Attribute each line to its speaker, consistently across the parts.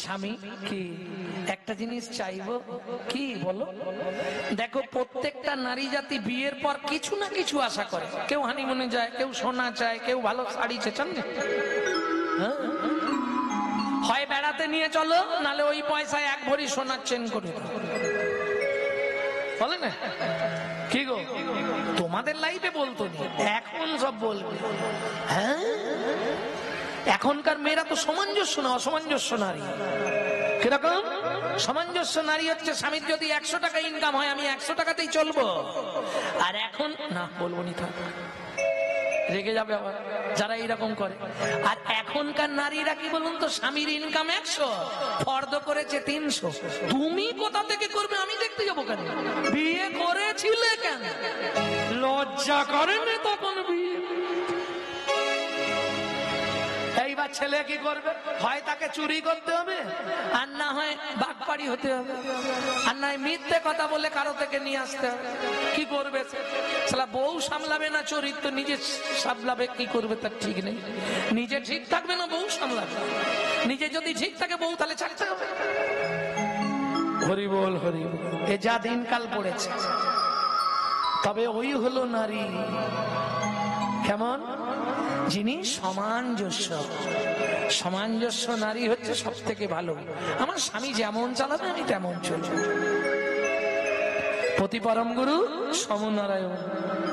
Speaker 1: স্বামী কি একটা জিনিস চাইবো কি বলো? দেখো প্রত্যেকটা নারী জাতি বিয়ের পর কিছু না কিছু আশা করে। কেউ হানিমুনে যায়, কেউ সোনা চায়, কেউ ভালো শাড়ি চান, হয় বেড়াতে নিয়ে চলো, নালে ওই পয়সায় এক ভরি সোনার চেন করে দাও, বলে না? কি গো তোমাদের লাইফে বলতো নি, এখন সব বলবে। হ্যাঁ এখনকার মেয়েরা তো সামঞ্জস্য না, অসামঞ্জস্য নারী। কিরকম সামঞ্জস্য নারী হচ্ছে, স্বামীর যদি 100 টাকা ইনকাম হয় আমি 100 টাকাতেই চলবো। আর এখন না বলবো নি, থাক রেগে যাবে আবার যারা এইরকম করে। আর এখনকার নারীরা কি বলুন তো, স্বামীর ইনকাম 100, ফর্দ করেছে 300, তুমি কোথা থেকে করবে আমি দেখতে যাবো কেন? বিয়ে করেছিলে কেন? লজ্জা করে না তখন বিয়ে? এইবার ছেলে কি করবে? হয় তাকে চুরি করতে হবে, আর না হয় বাটপাড়ি হতে হবে, আর না হয় মিথ্যে কথা বলে কারো থেকে নিয়ে আসতে হবে। কি করবে? শালা বউ সামলাবে না চরিত্র, নিজে সামলাবে, কি করবে তার ঠিক নেই। নিজে ঠিক থাকবে না বউ সামলাবে, নিজে যদি ঠিক থাকে বউ তাহলে ছাড়তে হবে। হরি বল হরি বল। এ যা দিনকাল পড়েছে। তবে ওই হলো নারী কেমন, যিনি সামঞ্জস্য। সামঞ্জস্য নারী হচ্ছে সব থেকে ভালো। আমার স্বামী যেমন চালাবে আমি তেমন চলব। পতি পরম গুরু সমনারায়ণ,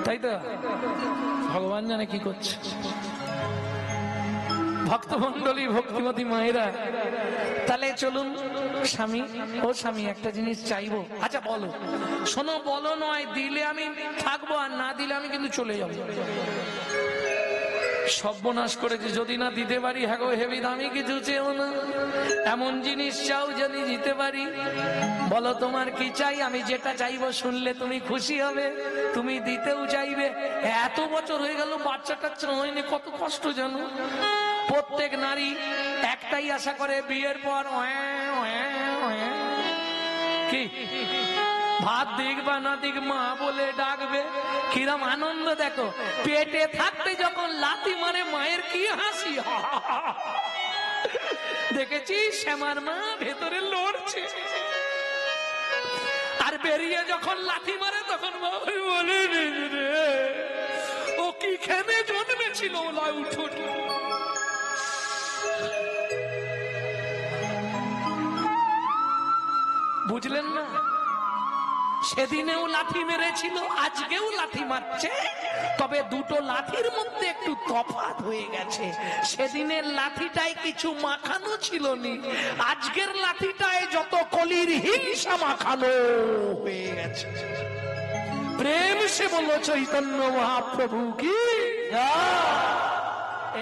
Speaker 1: তাই তো? ভগবান জানে কি করছে। ভক্তমন্ডলী, ভক্তিমতী মায়েরা, তাহলে চলুন স্বামী ও স্বামী একটা জিনিস চাইবো। আচ্ছা বলো, শোনো, বলো নয়, দিলে আমি থাকবো আর না দিলে আমি কিন্তু চলে যাবো। সর্বনাশ করেছে, যদি না দিতে পারি, হ্যাঁ গো হেবি দামি কিছু চেও না, এমন জিনিস চাও যদি দিতে পারি। বলো তোমার কি চাই, আমি যেটা চাইবো শুনলে তুমি খুশি হবে, তুমি দিতেও চাইবে। এত বছর হয়ে গেল বাচ্চা টাচ্চা হয়নি, কত কষ্ট জানো। প্রত্যেক নারী একটাই আশা করে, বিয়ের পর কি ভাত দিক বা না দিক মা বলে ডাকবে। কিরম আনন্দ দেখো, পেটে থাকতে যখন লাথি মারে মায়ের কি হাসি। দেখেছি শ্যামার মা ভেতরে লড়ছে, আর বেরিয়ে যখন লাথি মারে তখন বলে রে ও কি খেনে জন্মেছিল, উঠো বুঝলেন না? সেদিনেও লাথি মেরেছিল, আজকেও লাথি মারছে, তবে দুটো লাথির মধ্যে একটু তফাৎ হয়ে গেছে। সেদিনের লাথিটায় কিছু মাখানো ছিল নি, আজকের লাথিটায় যত কলির হিংসা মাখানো হয়ে গেছে। প্রেম সে বলো চৈতন্য মহাপ্রভু কি।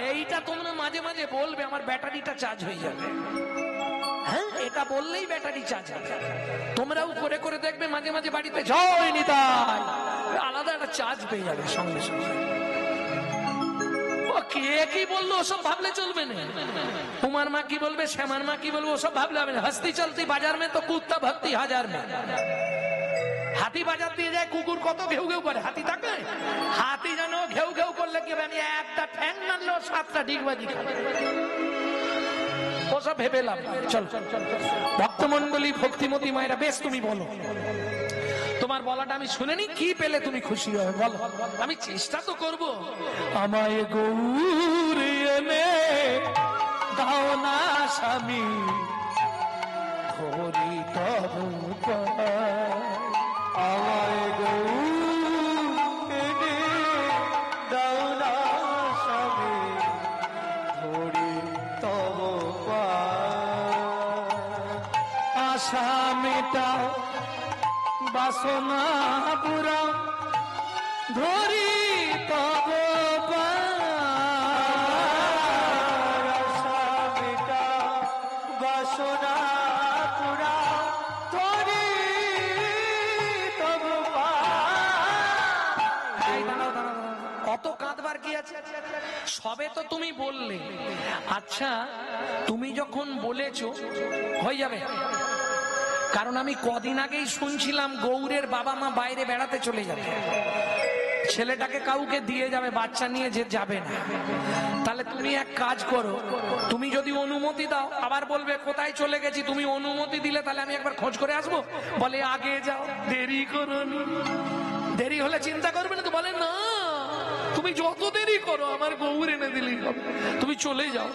Speaker 1: এইটা তোমরা মাঝে মাঝে বলবে, আমার ব্যাটারিটা চার্জ হয়ে যাবে। হ্যাঁ, এটা বললেই ব্যাটারি চার্জ হবে। তোমরাও করে করে দেখবে মাঝে মাঝে বাড়িতে জয় নিতাই, আলাদা একটা চার্জ পেয়ে যাবে সঙ্গে সঙ্গে। ও কে কি বললো ওসব ভাবলে চলবে না। উমার মা কি বলবে, শ্যামার মা কি বলবে, ওসব ভাবলে হবে না। হস্তি চলতি বাজার মে তো কুত্তা ভক্তি হাজার মে। হাতি বাজার দিয়ে যায়, কুকুর কত ঘেউ ঘেউ করে, হাতি থাকে? হাতি জানো ঘেউ ঘেউ করলে কি হবে, একটা ঠ্যাং মারলেও 7টা ডিগবাজি খাবে। ওসব ভেবে লাভ। চল ভক্তমন্ডলী, ভক্তিমতী মায়েরা, বেশ তুমি বলো, তোমার বলাটা আমি শুনে নি, কি পেলে তুমি খুশি হবে বলো, আমি চেষ্টা তো করবো। আমায় গৌরে এনে দাও না স্বামী, ধরি তবু আমায় গৌরে এনে দাও না স্বামী, ধরি তবু আশা মেটাও বাসনা পুরা, ধরি তব আশা মেটাও বাসনা পুরা, ধরি তব। কত কাঁদবার কি আছে, সবে তো তুমি বললে। আচ্ছা তুমি যখন বলেছো হয়ে যাবে, কারণ আমি কদিন আগেই শুনছিলাম গৌরের বাবা মা বাইরে বেড়াতে চলে যাবে। ছেলেটাকে কাউকে দিয়ে যাবে, বাচ্চা নিয়ে যে যাবে না। তাহলে তুমি এক কাজ করো, তুমি যদি অনুমতি দাও, আবার বলবে কোথায় চলে গেছি, তুমি অনুমতি দিলে তাহলে আমি একবার খোঁজ করে আসবো। বলে আগে যাও, দেরি করো না। দেরি হলে চিন্তা করবে না তো, বলে না তুমি যত দেরি করো আমার গৌর এনে দিলেই হবে, তুমি চলে যাও।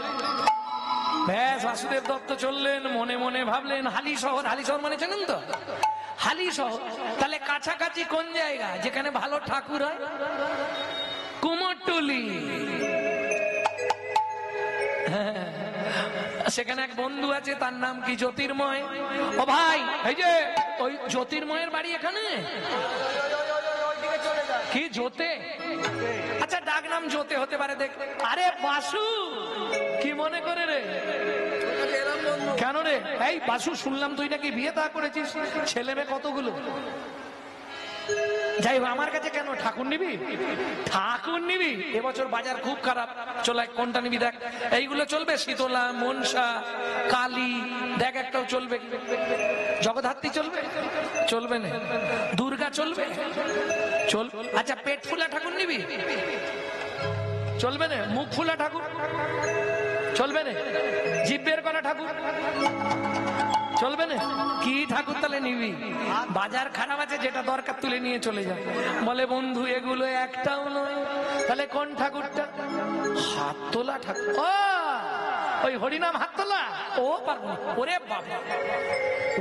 Speaker 1: ব্যাস, বাসুদেব দত্ত চললেন, মনে মনে ভাবলেন হালি শহর। হালি শহর মানে জানেন তো, হালি শহর। তাহলে কাছাকাছি কোন জায়গা যেখানে ভালো ঠাকুর হয়? কুমোরটুলি। সেখানে এক বন্ধু আছে, তার নাম কি জ্যোতির্ময়। ও ভাই, এই যে ওই জ্যোতির্ময়ের বাড়ি এখানে কি জোতে? আচ্ছা, ডাক নাম জোতে হতে পারে। দেখ, আরে বাসু, কি মনে করে রে? কেন রে? এই বাসু, শুনলাম তুই নাকি বিয়ে তা করেছিস, ছেলে মেয়ে কতগুলো? যাই হোক, আমার কাছে কেন? ঠাকুর নিবি? ঠাকুর নিবি? এবছর বাজার খুব খারাপ, চল কোনটা নিবি দেখ। এইগুলো চলবে? শীতলা, মনসা, কালী, দেখ একটাও চলবে? জগদ্ধাত্রী চলবে? চলবে না। দুর্গা চলবে? চল। আচ্ছা, পেট ফুলা ঠাকুর নিবি? চলবে না। মুখ ফুলা ঠাকুর চলবে না। জিভ বের করা ঠাকুর চলবে না। কি ঠাকুর তাহলে নিবি? বাজার খারাপ আছে, যেটা দরকার তুলে নিয়ে চলে যা। বলে বন্ধু এগুলো একটাও নয়। তাহলে কোন ঠাকুরটা? হাত তোলা ঠাকুর। ও, ওই হরিনাম হাত তোলা, ও পারবো। ওরে বাবা,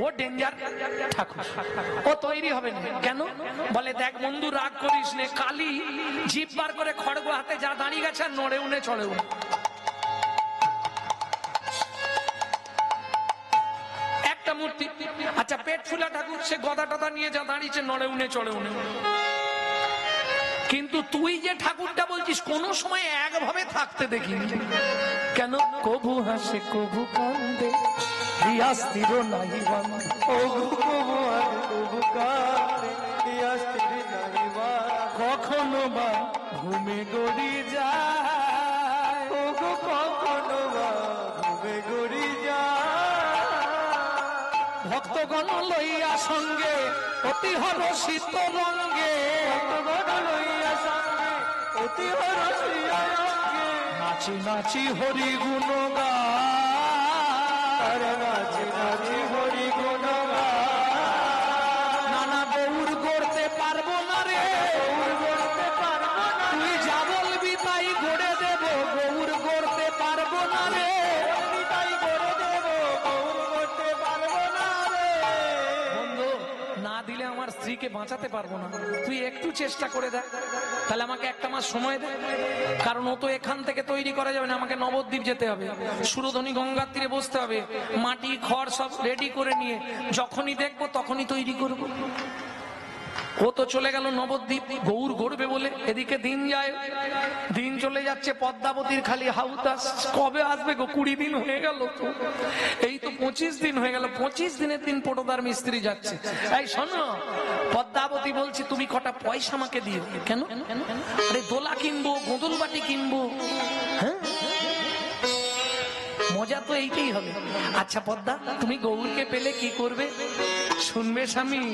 Speaker 1: ও ডেঞ্জার ঠাকুর, ও তৈরি হবে না। কেন? বলে দেখ বন্ধু, রাগ করিস নে, কালী জিভ বার করে খড়গ হাতে যা দাঁড়িয়ে গেছে, আর নড়ে উনে চড়ে উনে। একটা মূর্তি। আচ্ছা, পেট ফুলা ঠাকুর, সে গদা টদা নিয়ে যা দাঁড়িয়েছে, নড়ে উনে চড়ে উনে। কিন্তু তুই যে ঠাকুরটা বলছিস, কোন সময় একভাবে থাকতে দেখিনি। কেন? কবু হাসে কবু কান্দে, স্থির নাই বান্ধে। কখনো বা ঘুমে গড়ি যায়, কখনো বা ঘুমে গড়ি যায়। ভক্তগণ লইয়া সঙ্গে অতি হরষিত রঙ্গে, ভক্তগণ লইয়া সঙ্গে অতি হরষিত রঙ্গে, নাচি নাচি হরি গুণ গায়, নাচি নাচি হরি গুণ গায়। নানা গৌর গড়তে পারবো না রে, গৌর গড়তে পারবো না, তুই যা বলবি তাই গড়ে দেব। গৌর গড়তে পারবো না রে, তাই গড়ে দেব, গৌর গড়তে পারবো না রে। বন্ধু, না দিলে আমার স্ত্রীকে বাঁচাতে পারবো না। তুই একটু চেষ্টা করে দেখ, তাহলে আমাকে একটা মাস সময় দে। কারণ ও তো এখান থেকে তৈরি করা যাবে না, আমাকে নবদ্বীপ যেতে হবে, সুরধনী গঙ্গার তীরে বসতে হবে, মাটি খড় সব রেডি করে নিয়ে যখনই দেখবো তখনই তৈরি করব। ও তো চলে গেল নবদ্বীপ, গৌর গড়বে বলে। এদিকে দিন যায়, দিন চলে যাচ্ছে, পদ্মাবতীর খালি হাউতাস। কবে আসবে গো? 20 দিন হয়ে গেল তো, এই তো 25 দিন হয়ে গেল। 25 দিনের দিন পটোদার মিস্ত্রি যাচ্ছে। এই শোনো, পদ্মাবতী বলছি তুমি কটা পয়সা আমাকে দিও। কেন? আরে দোলা কিনবো, গোদল বাটি কিনবো। হ্যাঁ, মজা তো এইটাই হবে। আচ্ছা পদ্মা, তুমি গৌরকে পেলে কি করবে? শুনবে স্বামী,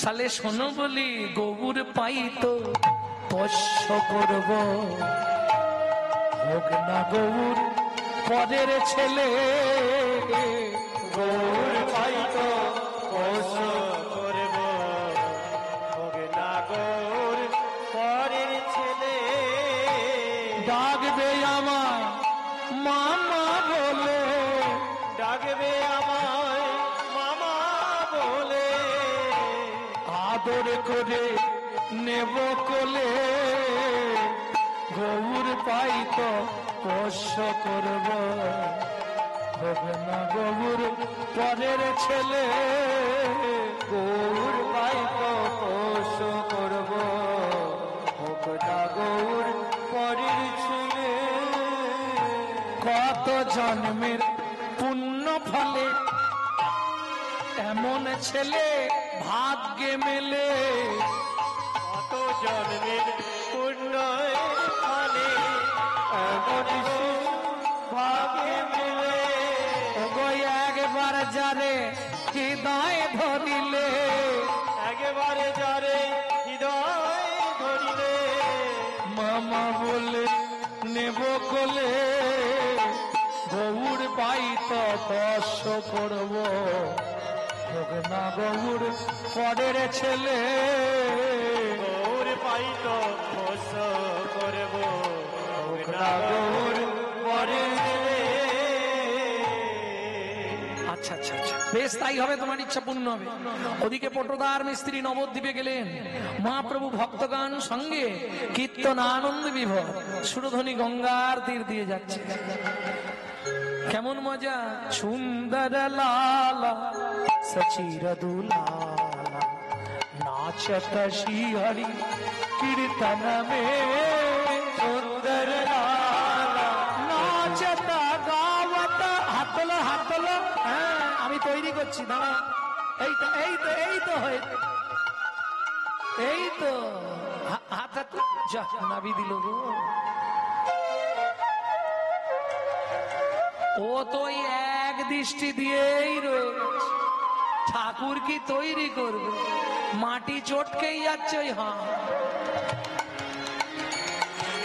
Speaker 1: সালে শোনো বলি, গৌর পাই তো পোষ্য করব, হোক না গৌর পরের ছেলে। গৌর পাই তো পোষ্য করব, হোক না গৌর পরের ছেলে। ডাকবে আমায় মামা বলে, ডাকবে আমায় মামা বলে, আদর করে নেব কোলে। গৌর পাই তো পোষ্য করব, হবে না গৌর পরের ছেলে। গৌর পাই তো পোষ্য করব, হবে না গৌর পরের ছেলে। কত জন্মের পুণ্য ফলে এমন ছেলে ভাগ্যে মেলে, কত জন্মের পুণ্য ফলে এমন ভাগ্যে মেলে। ওগো একবার যারে হৃদয় ধরিলে, একবারে যারে হৃদয় ধরিলে, হলে নেব কোলে, গৌর পাই তপস্য করব, হোক না গৌর পরের ছেলে।
Speaker 2: গৌর পাই তপস্য করব, হোক না গৌর পরের ছেলে।
Speaker 1: আচ্ছা আচ্ছা আচ্ছা, বেশ তাই হবে, তোমার ইচ্ছা পূর্ণ হবে। ওদিকে পটদার মিস্ত্রি নবদ্বীপে গেলেন, মহাপ্রভু ভক্তগান সঙ্গে কীর্তন আনন্দ বিভোর, সুরধ্বনি গঙ্গার তীর দিয়ে যাচ্ছে। কেমন মজা! সুন্দর লালা সচির দুলালা নাচত শ্রীহরি কীর্তন মে, সুন্দর লালা নাচত গাওয়াত। হাতল হাতল, হ্যাঁ আমি তৈরি করছি, দাঁড়া। এই তো এই তো এই তো হয়ে, এই তো হাত হাত যা নাবি দিল গো। ও তো এক দৃষ্টি দিয়েই রয়েছে, ঠাকুর কি তৈরি করবে? মাটি চটকেই যাচ্ছে ওই। হ্যাঁ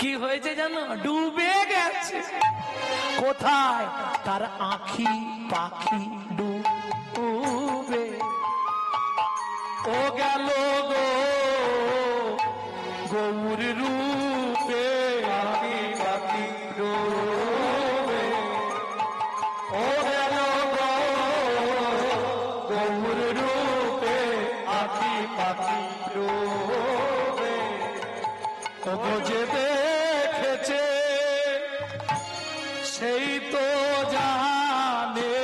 Speaker 1: কি হয়েছে জানো? ডুবে গেছে। কোথায়? তার আঁখি পাখি ডুবে। ও গেল গো গৌর রূপে, আঁখি পাখি ডুবে। ও গেল গো গৌর রূপে, আঁখি পাখি ডুবে। ও যে দেখেছে সেই তো জানে,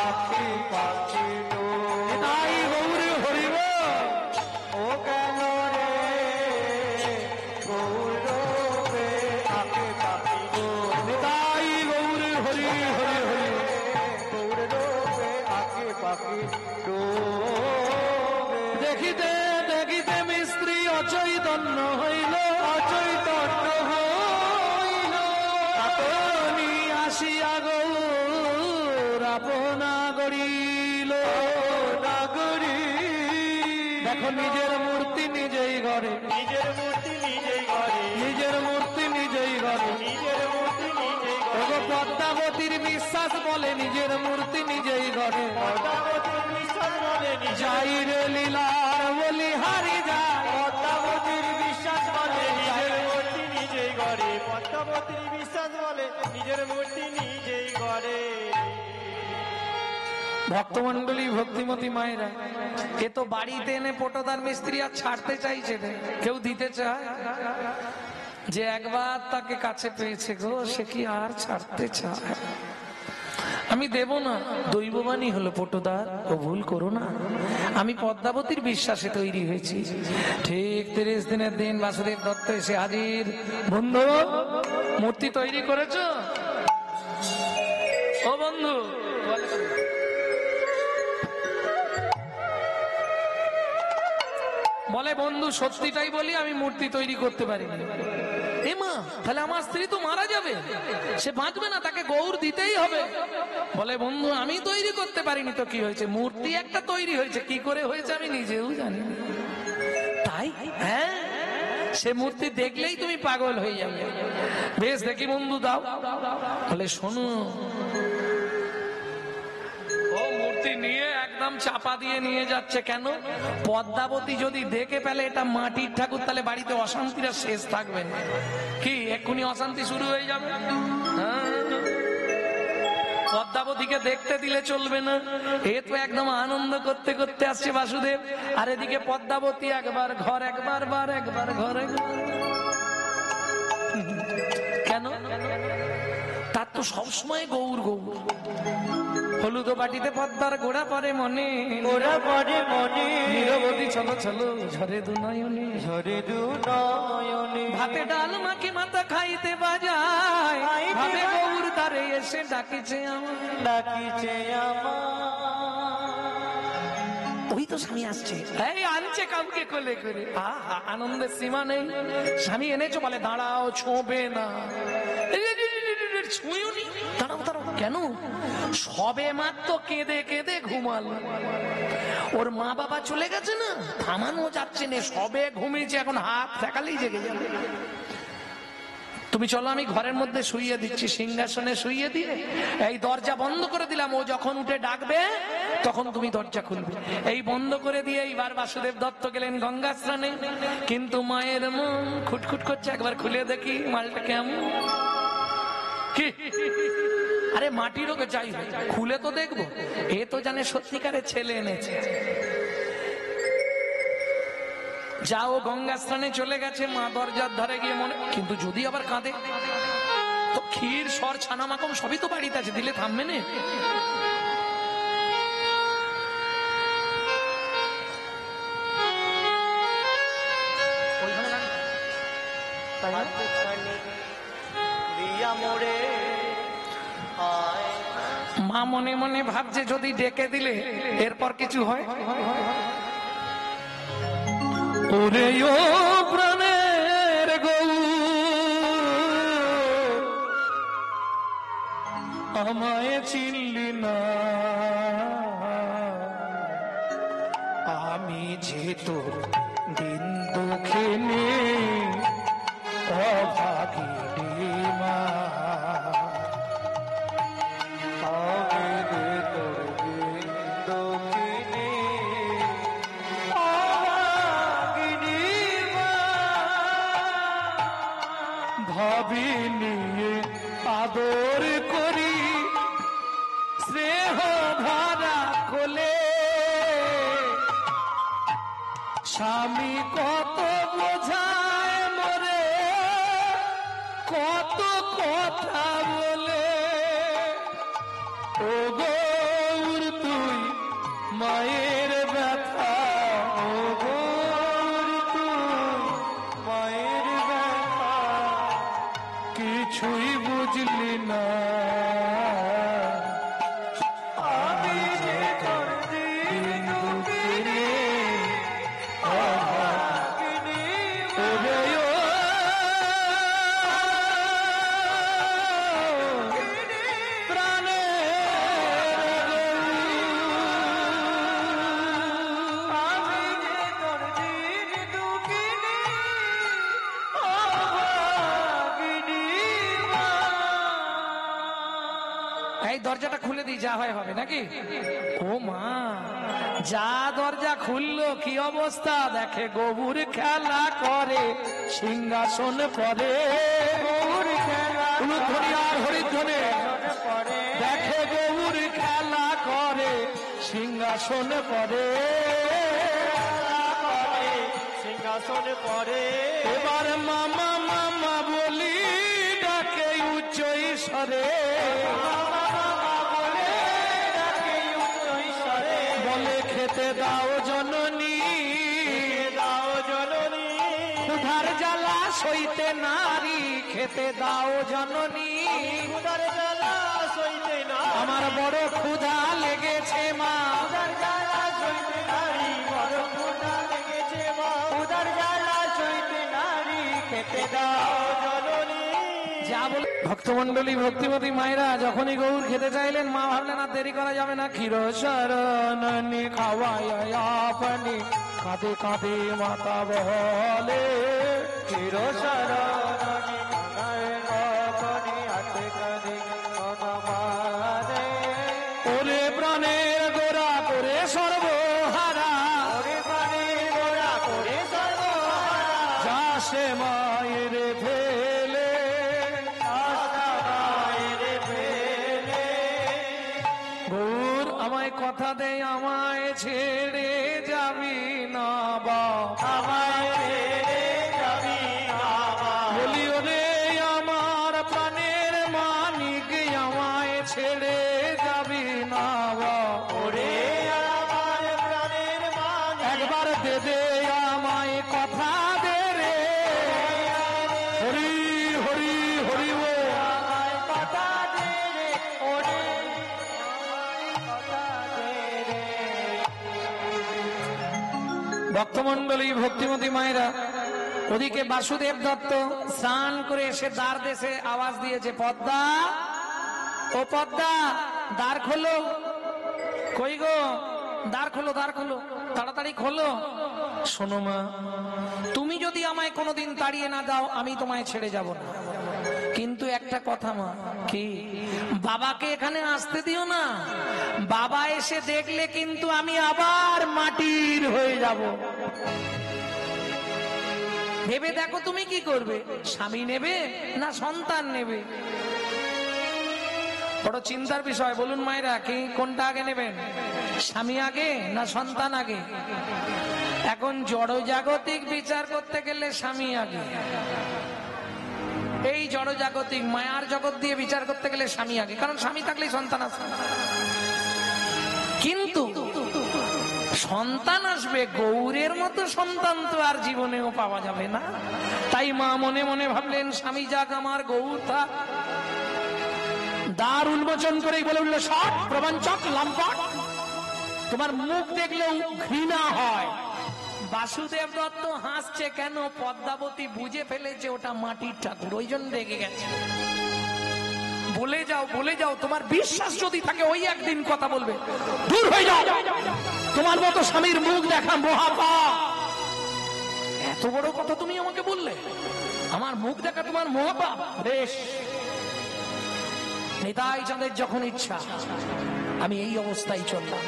Speaker 1: আঁখি পাখি ডুবে। তাই গৌর হরিব। ও গেল রে গৌর রূপে, আঁখি পাখি ডুবে। তাই গৌর হরি হরি হরি, গৌর রূপে আঁখি পাখি ডুবে। দেখিতে দেখিতে মিস্ত্রি অচৈতন্য হইল, অচৈতন্য হইল। আপনি আসিয়া গৌর আপনা গড়িল, নাগরি। দেখো নিজের মূর্তি নিজেই ঘরে,
Speaker 2: নিজের মূর্তি নিজেই ঘরে,
Speaker 1: নিজের মূর্তি নিজেই ঘরে।
Speaker 2: নিজের মূর্তি নিজেই ঘরে।
Speaker 1: ওগো পদ্মাবতীর বিশ্বাস বলে নিজের মূর্তি নিজেই ঘরে।
Speaker 2: পদ্মাবতীর বিশ্বাস বলে
Speaker 1: যাই রে লীলার বলি হারি যায়,
Speaker 2: পদ্মাবতীর বিশ্বাস বলে নিজের মূর্তি নিজেই ঘরে। পদ্মাবতীর বিশ্বাস বলে নিজের মূর্তি নিজেই ঘরে।
Speaker 1: ভক্তমন্ডলী ভক্তিমতী মায়েরা, এ তো বাড়িতে এনে পটদার মিস্ত্রি আর ছাড়তে চাইছে না, কেউ দিতে চায়? যে একবার তাকে কাছে পেয়েছে গো, সে কি আর ছাড়তে চায়? আমি দেব না, দৈববাণী হলো পটদার, ও ভুল করো না। আমি পদ্মাবতীর বিশ্বাসে তৈরি হয়েছি। ঠিক 30 দিনের দিন বাসুদেব দত্ত এসে হাজির। বন্ধু মূর্তি তৈরি করেছো? ও বন্ধু বলে, বন্ধু সত্যিটাই বলি, আমি মূর্তি তৈরি করতে পারিনি। এ মা, তাহলে আমার স্ত্রী তো মারা যাবে, সে বাঁচবে না, তাকে গৌর দিতেই হবে। বলে, বন্ধু আমি তৈরি করতে পারিনি তো কি হয়েছে, মূর্তি একটা তৈরি হয়েছে, কি করে হয়েছে আমি নিজেও জানি না। তাই? হ্যাঁ, সে মূর্তি দেখলেই তুমি পাগল হয়ে যাবে। বেশ দেখি বন্ধু দাও। বলে, শোনো, ও মূর্তি নিয়ে একদম চাপা দিয়ে নিয়ে যাচ্ছে। কেন? পদ্মাবতী যদি দেখে পেলে এটা মাটির ঠাকুর, তাহলে বাড়িতে অশান্তির শেষ থাকবে না। কি এক্ষুনি অশান্তি শুরু হয়ে যাবে? পদ্মাবতীকে দেখতে দিলে চলবে না। এ তো একদম আনন্দ করতে করতে আসছে বাসুদেব, আর এদিকে পদ্মাবতী একবার ঘর, একবার বার, একবার ঘরে। কেন? তার তো সবসময় গৌর গৌর। হলুদ বাটিতে পদ্মার গোড়া পরে মনে,
Speaker 2: গোড়া পরে মনে।
Speaker 1: নিরবধি চলো চলো ঝরে দু নয়নে,
Speaker 2: ঝরে দু নয়নে।
Speaker 1: ভাতে ডাল মাখি মাথা খাইতে বাজায়, ভাবে গৌর তারে এসে ডাকিছে আমার,
Speaker 2: ডাকিছে আমার।
Speaker 1: ওই তো স্বামী আসছে, এই আনছে কাউকে কোলে করে। আহা, আনন্দের সীমা নেই। স্বামী এনেছো, বলে দাঁড়াও, ছোঁবে না। ছুঁয়নি, দাঁড়াও দাঁড়াও। কেন? সবে মাত্র কেঁদে কেঁদে ঘুমালো। ওর মা বাবা চলে গেছে না, থামানো যাচ্ছে না, সবে ঘুমিয়েছে, এখন হাত দেখালেই জেগে যাবে। তুমি চলো আমি ঘরের মধ্যে শুইয়ে দিচ্ছি, সিংহাসনে শুইয়ে দিয়ে এই দরজা বন্ধ করে দিলাম, ও যখন উঠে ডাকবে তখন তুমি দরজা খুলবে। এই বন্ধ করে দিয়ে এইবার বাসুদেব দত্ত গেলেন গঙ্গা স্নানে, কিন্তু মায়ের মন খুটখুট করছে, একবার খুলে দেখি মালটা কেমন। কি আরে মাটিরও চাই, খুলে তো দেখবো, এ তো জানে সত্যিকারের ছেলে এনেছে। যাও গঙ্গা স্নানে চলে গেছে, মা দরজার ধারে গিয়ে মনে, কিন্তু যদি আবার কাঁদে তো ক্ষীর সর ছানা মাখন সবই তো বাড়িতে আছে, দিলে থামবে না। মা মনে মনে ভাবছে যদি ডেকে দিলে এরপর কিছু হয়। ওরে ও প্রাণের গৌ, আমায় চিনলি না, আমি যে তোর দিন দুঃখিনী অভাগিনী মা। ভাবি নিয়ে আদর করি স্নেহ ধারা কোলে, স্বামী কত বোঝায় মরে কত কথা বলে। ও গৌর তুই মায়ের ব্যথা, ও গৌর তুই মায়ের ব্যথা কিছুই বুঝলি না। আমি যে তোর দিন দুঃখিনী অভাগিনী ওরে ও প্রাণের আমি যে তোর দিন দুঃখিনী অভাগিনী। এই দরজাটা খুলে দিই, যা হয় হবে নাকি? ও মা, যা দরজা খুললো কি অবস্থা, দেখে গবুর খেলা করে সিংহাসন পরে, গৌর খেলা উলুধ্বনি আর হরিধ্বনি দেখে গৌর খেলা করে সিংহাসন পরে,
Speaker 2: সিংহাসনে পরে।
Speaker 1: এবার মামা মামা বলি ডাকে উচ্চ ঈশ্বরে, বলে খেতে দাও জননী,
Speaker 2: দাও জননী
Speaker 1: ক্ষুধার জ্বালা সইতে নারী, খেতে দাও জননী,
Speaker 2: উদার জ্বালা সইতে না,
Speaker 1: আমার বড় ক্ষুধা লেগেছে মা,
Speaker 2: উদার জ্বালা সইতে নারী, বড় ক্ষুধা লেগেছে মা, উদার জ্বালা সইতে নারী, খেতে দাও জননী।
Speaker 1: যা বলে ভক্তমন্ডলী ভক্তিমতী মায়েরা যখনই গৌর খেতে চাইলেন, মা ভাবলেন আর দেরি করা যাবে না, ক্ষীর শরণনি খাওয়ায় আপনি, কাঁদে কাঁদে মাতা বলে,
Speaker 2: ক্ষীর শরণনি খাওয়ায় আপনি, হাতে কাঁদে অনামারে।
Speaker 1: ওরে প্রাণের গোরা করে সর্বহারা,
Speaker 2: ওরে প্রাণের গোরা করে সর্বহারা,
Speaker 1: যা সে মায়ের ফেলে,
Speaker 2: আশা মায়ের ফেলে।
Speaker 1: গৌর আমায় কথা দেয় আমায় ছেড়ে যাবি না বা,
Speaker 2: আমায় ছেড়ে যাবি না মা।
Speaker 1: বলি ওরে আমার প্রাণের মানিক, আমায় ছেড়ে যাবি না বা,
Speaker 2: ওরে আমার প্রাণের মানিক,
Speaker 1: একবার দে দে আমায় কথা দে রে, হরি হরি হরি ও
Speaker 2: আমায় কথা দে রে, ওরে আমায় কথা দে রে।
Speaker 1: ভক্তমন্ডলী ভক্তিমতী মায়েরা, ওদিকে বাসুদেব দত্ত স্নান করে এসে দ্বার দেশে আওয়াজ দিয়েছে, পদ্মা ও পদ্মা দ্বার খোলো, কই গো দ্বার খোলো, দ্বার খোলো, তাড়াতাড়ি খোলো। শোনো মা, তুমি যদি আমায় কোনোদিন তাড়িয়ে না দাও আমি তোমায় ছেড়ে যাব না। কিন্তু একটা কথা মা, কি বাবাকে এখানে আসতে দিও না। বাবা এসে দেখলে কিন্তু আমি আবার মাটির হয়ে যাব। ভেবে দেখো তুমি কি করবে, স্বামী নেবে না সন্তান নেবে? বড় চিন্তার বিষয়। বলুন মায়েরা, কি কোনটা আগে নেবেন, স্বামী আগে না সন্তান আগে? এখন জড়জাগতিক বিচার করতে গেলে স্বামী আগে। এই জড়জাগতিক মায়ার জগৎ দিয়ে বিচার করতে গেলে স্বামী আগে, কারণ স্বামী থাকলেই সন্তান আসবে। কিন্তু সন্তান আসবে, গৌরের মতো সন্তান তো আর জীবনেও পাওয়া যাবে না। তাই মা মনে মনে ভাবলেন, স্বামী যাক আমার, গৌর থাক। দ্বার উন্মোচন করেই বলে উঠল, সব প্রবঞ্চক লম্পট, তোমার মুখ দেখলেও ঘৃণা হয়। বাসুদেব দত্ত হাসছে কেন, পদ্মাবতী বুঝে ফেলেছে ওটা মাটির ঠাকুর, ওই জন্য রেগে গেছে। বলে যাও বলে যাও, তোমার বিশ্বাস যদি থাকে ওই একদিন কথা বলবে, দূর হয়ে যাও, তোমার মতো স্বামীর মুখ দেখা মহাপাপ। এত বড় কথা তুমি আমাকে বললে, আমার মুখ দেখা তোমার মহাপাপ? বেশ, নিতাই চাঁদের যখন ইচ্ছা আমি এই অবস্থায় চললাম।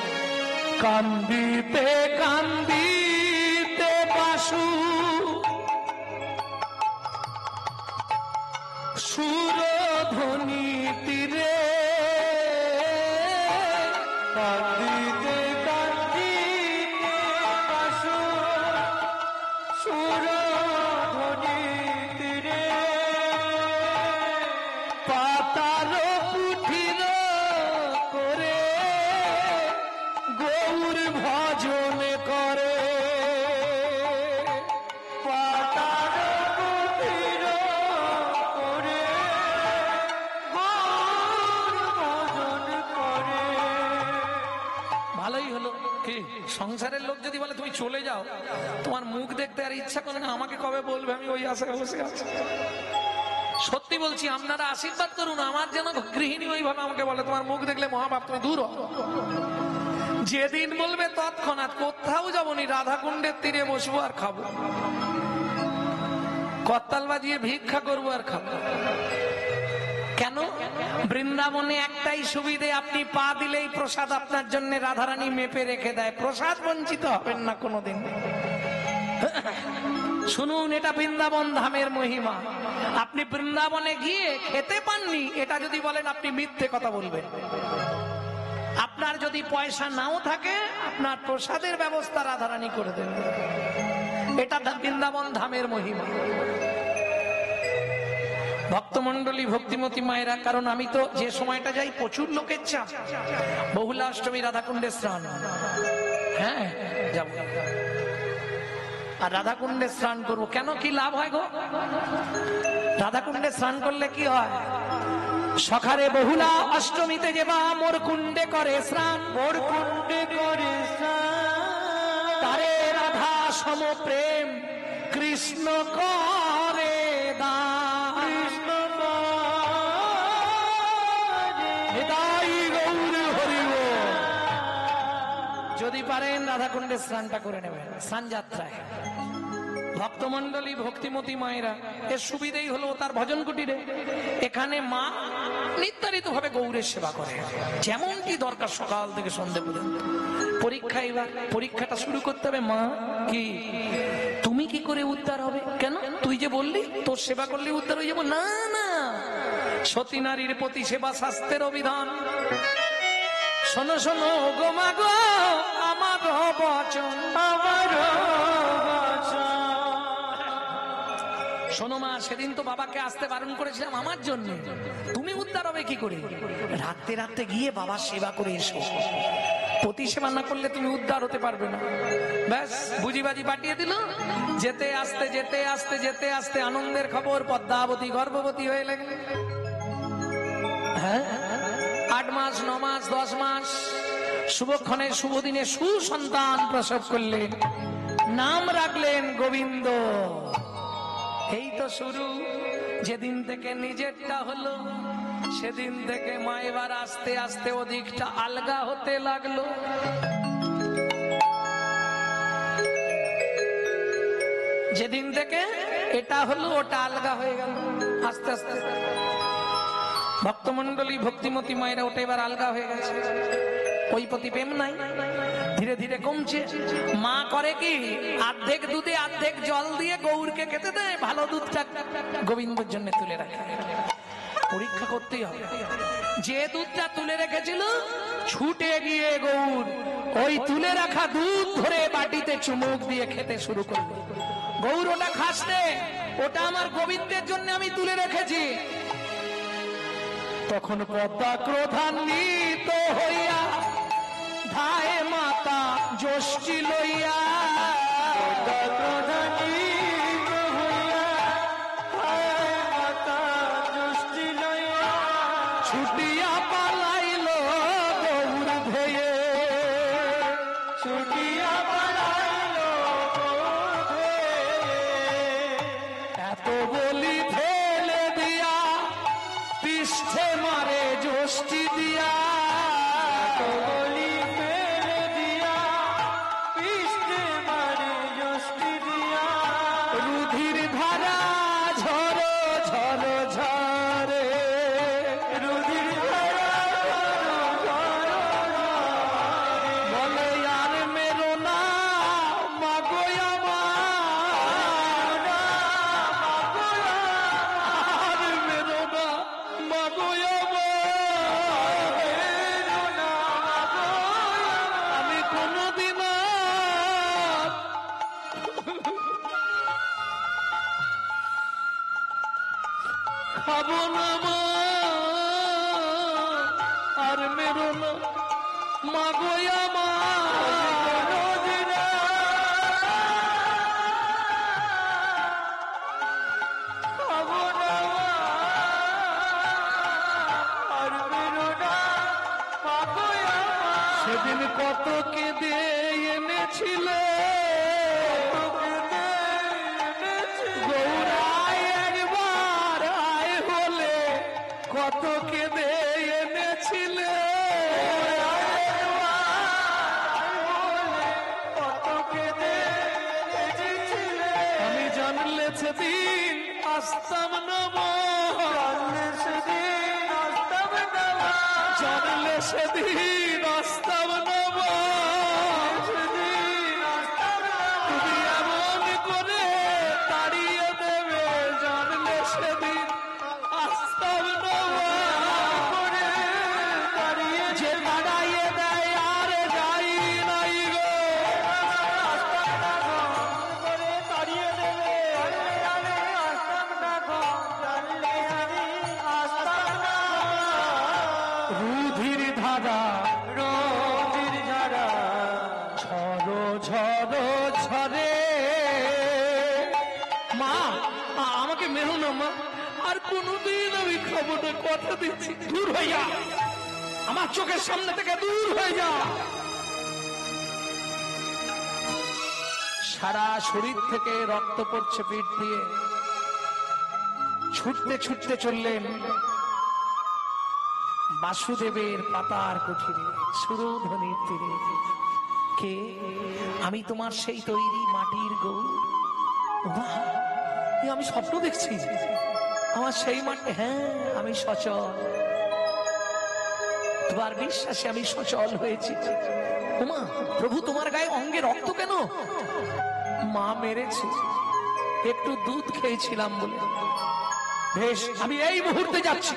Speaker 1: কান্দিতে কান্দিতে বাসু সুরধ্বনি তীরে,
Speaker 2: কান্দিতে কান্দিতে বাসু সুরধ্বনি তীরে,
Speaker 1: পাতার পুঠির করে গৌর ভজন করে,
Speaker 2: পাতার পুঠির করে গৌর ভজন করে।
Speaker 1: ভালোই হলো। কি সংসারের লোক যদি বলে তুমি চলে যাও, তোমার মুখ দেখতে আর ইচ্ছা করে না, আমাকে কবে বলবে, আমি ওই আশায় বসে আছি। সত্যি বলছি, আপনারা আশীর্বাদ করুন, আমার যেন গৃহিণী ওইভাবে আমাকে বলে তোমার মুখ দেখলে মহাপাপ, তুমি দূর হও। যেদিন বলবে তৎক্ষণাৎ, কোথাও যাবনি, রাধাকুণ্ডের তীরে বসবো আর খাবো, করতাল বাজিয়ে ভিক্ষা করবো আর খাবো। কেন? বৃন্দাবনে একটাই সুবিধে, আপনি পা দিলেই প্রসাদ আপনার জন্য রাধারানী মেপে রেখে দেয়, প্রসাদ বঞ্চিত হবেন না কোনোদিন। শুনুন, এটা বৃন্দাবন ধামের মহিমা। আপনি বৃন্দাবনে গিয়ে খেতে পাননি, এটা যদি বলেন আপনি মিথ্যে কথা বলবেন। আপনার যদি পয়সা নাও থাকে, আপনার প্রসাদের ব্যবস্থা রাধারানী করে দেবেন। এটা বৃন্দাবন ধামের মহিমা। ভক্তমন্ডলী, ভক্তিমতী মায়েরা, কারণ আমি তো যে সময়টা যাই প্রচুর লোকের চাপ, বহুলা অষ্টমী, রাধাকুণ্ডে স্নান। হ্যাঁ যাব, আর রাধাকুণ্ডে স্নান করবো। কেন, কি লাভ হয় গো? রাধাকুণ্ডে স্নান করলে কি হয়? সখারে বহুলা অষ্টমীতে যেবা মোর কুণ্ডে করে স্নান,
Speaker 2: মোর কুণ্ডে করে
Speaker 1: তারে রাধা সম প্রেম কৃষ্ণ করে দান।
Speaker 2: কৃষ্ণ
Speaker 1: নিতাই গৌর হরি বল। যদি পারেন রাধাকুণ্ডে স্নানটা করে নেবেন স্নান যাত্রায়। ভক্তমন্ডলী, ভক্তিমতী মায়েরা, এর সুবিধেই হলো তার ভজন কুটিরে। এখানে মা নির্ধারিত ভাবে গৌরের সেবা করে, যেমনটি দরকার সকাল থেকে সন্ধ্যে পর্যন্ত। পরীক্ষা, এবার পরীক্ষাটা শুরু করতে হবে। মা, কি তুমি কি করে উদ্ধার হবে? কেন, তুই যে বললি তোর সেবা করলে উদ্ধার হয়ে যাবো? না না, সতী নারীর প্রতি সেবা শাস্ত্রের অভিধান। শোনো শোনো গো মা গো, আমার বচন,
Speaker 2: আমার
Speaker 1: শোনো মা, সেদিন তো বাবাকে আসতে বারণ করেছিলাম আমার জন্য, তুমি উদ্ধার হবে কি করে? রাতে রাতে গিয়ে বাবার সেবা করে এসো। পতি সেবা না করলে তুমি উদ্ধার হতে পারবে না। ব্যাস, বুঝিবাজি পাঠিয়ে দিল। যেতে আসতে যেতে আসতে যেতে আসতে আনন্দের খবর, পদ্মাবতী গর্ভবতী হয়ে লাগলে। হ্যাঁ, 8 মাস 9 মাস 10 মাস শুভক্ষণে শুভ দিনে সুসন্তান প্রসব করলেন, নাম রাখলেন গোবিন্দ। এই তো শুরু। যেদিন থেকে নিজেরটা হলো, সেদিন থেকে মা এবার আস্তে আস্তে ওদিকটা আলগা হতে লাগলো। যেদিন থেকে এটা হলো ওটা আলগা হয়ে গেল আস্তে আস্তে। ভক্তমন্ডলী ভক্তিমতী মায়েরা ওটা এবার আলগা হয়ে গেছে, ওই প্রতি প্রেম নাই, ধীরে ধীরে কমছে। মা করে কি, অর্ধেক দুধে অর্ধেক জল দিয়ে গৌরকে খেতে দেয়, ভালো দুধটা গোবিন্দর জন্য তুলে রাখে। পরীক্ষা করতেই হবে। যে দুধটা তুলে রেখেছিল ছুটে গিয়ে গৌর ওই তুলে রাখা দুধ ধরে বাটিতে চুমুক দিয়ে খেতে শুরু করলো। গৌর ওটা খাসতে, ওটা আমার গোবিন্দের জন্য আমি তুলে রেখেছি। তখন পদ্মা ক্রোধান্বিত হইয়া ধায় মাতা যষ্টি লইয়া,
Speaker 2: পদ্মা ক্রোধান্বিত হইয়া ধায় মাতা যষ্টি লইয়া,
Speaker 1: ছুটিয়া পালাইল গৌর ধেয়ে,
Speaker 2: ছুটিয়া পালাইল গৌর ধেয়ে।
Speaker 1: এত বলি ফেলে দিয়া পৃষ্ঠে মারে যষ্টি দিয়া,
Speaker 2: বলি ফেলে দিয়া পৃষ্ঠে মারে যষ্টি দিয়া,
Speaker 1: রুধির ধারা ঝরো ঝরো ঝরে,
Speaker 2: রুধির ধারা ঝরো ঝরো ঝরে।
Speaker 1: বলে আর মেরো না মাগো আমার, আর মেরো না মাগো আমার, আমি কোনদিন আর খাবো না মা, আর মেরো না মাগো আমার,
Speaker 2: কোনদিন খাবো না আর মেরো না মাগো আমার।
Speaker 1: সেদিন কত কেঁদে এনেছিল গৌরায় একবার আয় হলে, কত কেঁদে এনেছিল আমি জানলে সেদিন আসতাম নব, জানলে সেদিন আসতাম নব, তুমি এমন করে তাড়িয়ে দেবে, জানলে সেদিন আসতাম নব, যে তাড়াইয়ে দেয় আর যাই নাই গো, রুধির ধারা ঝরো ঝরো ঝরে। মা আমাকে মেরো না মা, আর কোনোদিন আমি খাবো না, কথা দিচ্ছি। দূর হয়ে যা, আমার চোখের সামনে থেকে দূর হয়ে যা। সারা শরীর থেকে রক্ত পড়ছে পিঠ দিয়ে, ছুটতে ছুটতে চললেন বাসুদেবের পাতার কুঠিরে, সুরধনির তীরে। কে? আমি তোমার সেই তৈরি মাটির গৌর। বাহ, এ আমি স্বপ্ন দেখছি, আমার সেই মাটি। হ্যাঁ, আমি সচল, তোমার বিশ্বাসে আমি সচল হয়েছি। ওমা, প্রভু তোমার গায়ে অঙ্গে রক্ত কেন? মা মেরেছে, একটু দুধ খেয়েছিলাম বলে। বেশ, আমি এই মুহূর্তে যাচ্ছি,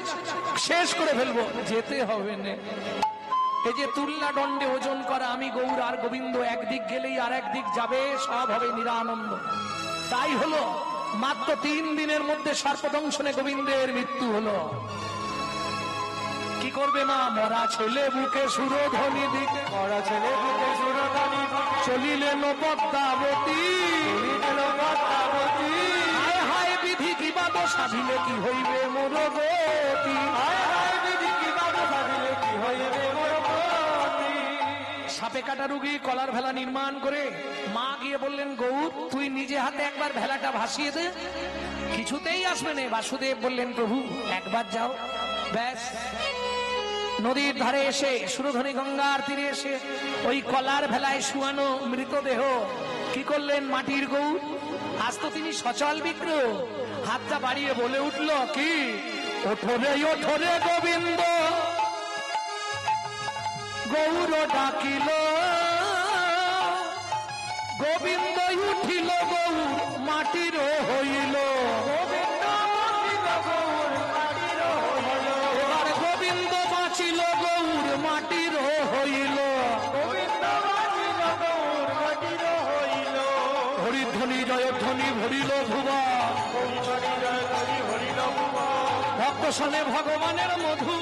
Speaker 1: শেষ করে ফেলবো। যেতে হবে না, এই যে তুলনা দণ্ডে ওজন করা আমি গৌর আর গোবিন্দ, একদিক গেলেই আর একদিক যাবে, সব হবে নিরানন্দ। তাই হলো মাত্র 3 দিনের মধ্যে সর্পদংশনে গোবিন্দের মৃত্যু হলো। কি করবে মা? মরা ছেলে বুকে সুরধ্বনি দিকে,
Speaker 2: মরা ছেলে বুকে সুরধনি
Speaker 1: চলিলেন পদ্মাবতী,
Speaker 2: পদ্মাবতী।
Speaker 1: হায় হায় বিধি কিবা দশা দিলে কি হইবে মোর গতি,
Speaker 2: হায় হায় বিধি কিবা দশা দিলে কি হইবে মোর গতি।
Speaker 1: সাপে কাটা রুগী কলার ভেলা নির্মাণ করে মা গিয়ে বললেন, গৌর তুই নিজে হাতে একবার ভেলাটা ভাসিয়ে দে। কিছুতেই আসবে না। বাসুদেব বললেন, প্রভু একবার যাও। ব্যাস, নদীর ধারে এসে, সুরধনী গঙ্গার তীরে এসে ওই কলার ভেলায় শুয়ানো মৃতদেহ কি করলেন? মাটির গৌর আজ তো তিনি সচল বিগ্রহ। হাতটা বাড়িয়ে বলে উঠল, কি ওঠরে ওঠরে গোবিন্দ গৌর ডাকিল, গোবিন্দ উঠিল গৌর মাটির হইল, এবার গোবিন্দ বাঁচিল গৌর মাটির হইল, হরিধ্বনি জয়ধ্বনি ভরিল ভুবা, ভক্ত শোনে ভগবানের মধু,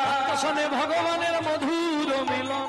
Speaker 1: ভক্ত শোনে ভগবানের মধুর মিলন।